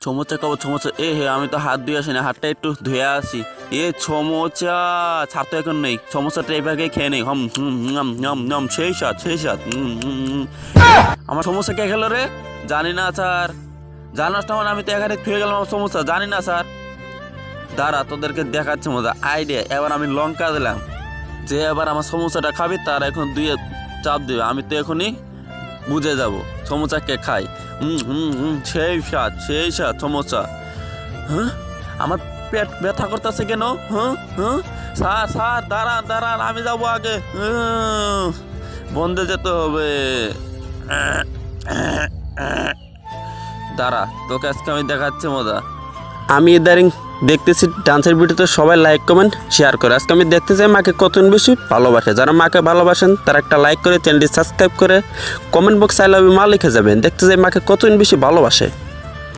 সমোসা খাবো সমোসা। হে আমি তো হাত ধুয়ে আসি না, হাতটা একটু ধুয়ে আসি। সমোসা ছাড় তো এখন নেই, সমোসাটা এভাবে খেয়ে নেই। হম হুম নম নম নম, সেই স্বাদ সেই স্বাদ। আমার সমোসা কে খেলো রে? জানি না স্যার। জানাস না মানে আমি তো এখানে খেয়ে গেলাম আমার সমোসা, জানি না স্যার। দাঁড়া তোদেরকে দেখাচ্ছে মজা আইডিয়া। এবার আমি লঙ্কা দিলাম, যে এবার আমার সমোসাটা খাবি তার এখন দুইয়ে চাপ দিবে, আমি তো এখনই বুঝে যাব সমোসা কে খাই। সেই স্বাদ সমোসা। হ্যাঁ, আমার পেট ব্যথা করতেছে কেন? স্যার স্যার দাঁড়ান দাঁড়ান, আমি যাবো আগে। বন্ধে যেতে হবে। দাঁড়া তোকে আজকে আমি দেখাচ্ছি মজা। আমি ইদারিং দেখতেছি ডান্সের ভিডিওতে সবাই লাইক কমেন্ট শেয়ার করে। আজকে আমি দেখতে চাই মাকে কত বেশি ভালোবাসে। যারা মাকে ভালোবাসেন তারা একটা লাইক করে চ্যানেলটি সাবস্ক্রাইব করে কমেন্ট বক্সে আই লাভ ইউ মা লিখে যাবেন। দেখতে চাই মাকে কত বেশি ভালোবাসে।